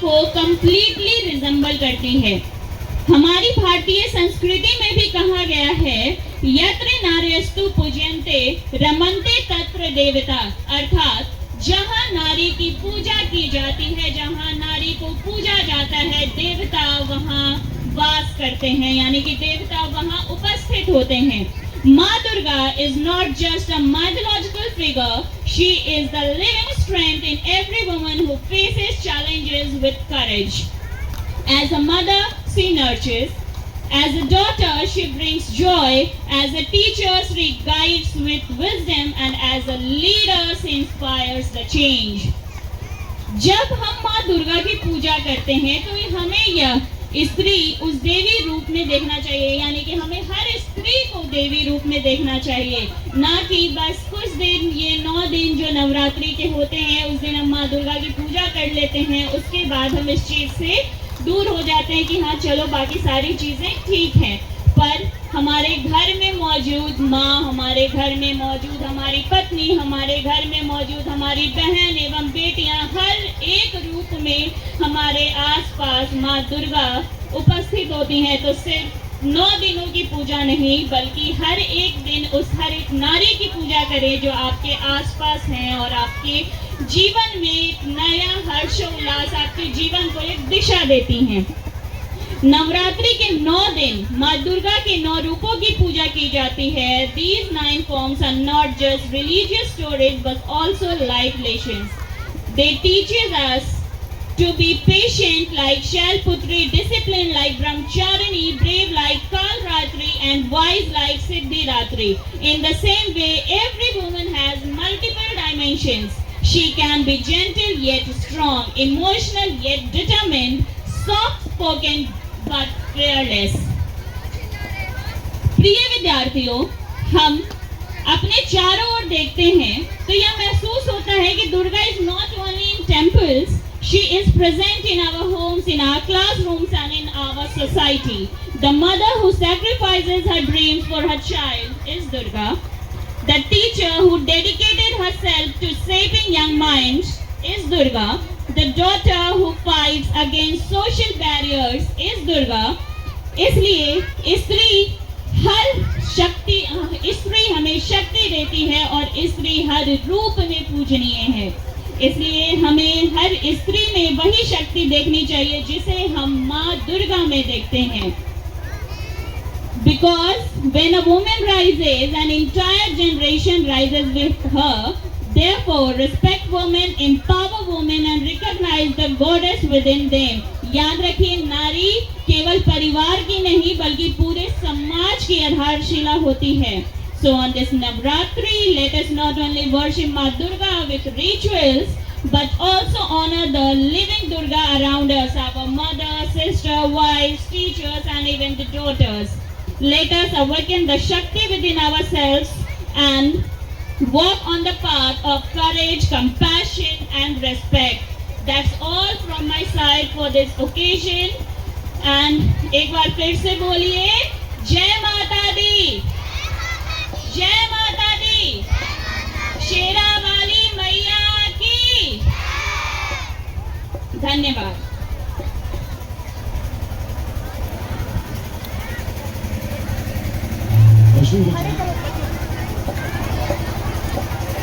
को completely resemble करती है। हमारी भारतीय संस्कृति में भी कहा गया है यत्र नार्यस्तु पूज्यन्ते रमन्ते तत्र देवता, अर्थात जहाँ नारी की पूजा की जाती है, जहाँ नारी को पूजा जाता है, देवता वहाँ वास करते हैं, यानी कि देवता वहाँ उपस्थित होते हैं। माँ Durga is not just a mythological figure, she is the living strength in every woman who faces challenges with courage. As a mother, she nurtures. As a daughter, she brings joy. As a teacher, she guides with wisdom. And as a leader, she inspires the change. जब हम माँ दुर्गा की पूजा करते हैं तो हमें यह स्त्री उस देवी रूप में देखना चाहिए, यानी कि हमें हर स्त्री को देवी रूप में देखना चाहिए, ना कि बस कुछ दिन, ये 9 दिन जो नवरात्रि के होते हैं उस दिन हम माँ दुर्गा की पूजा कर लेते हैं, उसके बाद हम इस चीज से दूर हो जाते हैं कि हाँ चलो बाकी सारी चीजें ठीक हैं। पर हमारे घर में मौजूद माँ, हमारे घर में मौजूद हमारी पत्नी, हमारे घर में मौजूद हमारी बहन एवं बेटियां, हर एक रूप में हमारे आसपास माँ दुर्गा उपस्थित होती हैं। तो सिर्फ 9 दिनों की पूजा नहीं, बल्कि हर एक दिन उस हर एक नारी की पूजा करें जो आपके आसपास हैं और आपके जीवन में एक नया हर्षोल्लास, आपके जीवन को एक दिशा देती हैं। नवरात्रि के 9 दिन माँ दुर्गा के 9 रूपों की पूजा की जाती है। These 9 forms are not just religious stories but also life lessons. They teaches us to be patient like Shailputri, disciplined like Brahmacharini, brave like Kalratri, and wise like Siddhiratri. In the same way, every woman has multiple dimensions. She can be gentle yet strong, emotional yet determined, soft-spoken but fearless. प्रिय विद्यार्थियों, हम अपने चारों ओर देखते हैं तो यह महसूस होता है कि Durga is not only in temples, she is present in our homes, in our classrooms and in our society. The mother who sacrifices her dreams for her child is Durga. The teacher who dedicated herself to shaping young minds is Durga. The daughter who fights against social barriers is Durga. इसलिए स्त्री हमें शक्ति देती है और स्त्री हर रूप में पूजनीय है। इसलिए हमें हर स्त्री में वही शक्ति देखनी चाहिए जिसे हम माँ दुर्गा में देखते हैं। Because when a woman rises, an entire generation rises with her. Therefore, respect women, empower women, and recognize the goddess within them. याद रखिए, नारी केवल परिवार की नहीं बल्कि पूरे समाज की आधारशिला होती है। So on this Navratri, let us not only worship Ma Durga with rituals, but also honor the living Durga around us, our mother, sister, wives, teachers, and even the daughters. Let us awaken the Shakti within ourselves and walk on the path of courage, compassion, and respect. That's all from my side for this occasion. And एक बार फिर से बोलिए, जय माता दी, जय माता दी, शेरा वाली मैया की। धन्यवाद।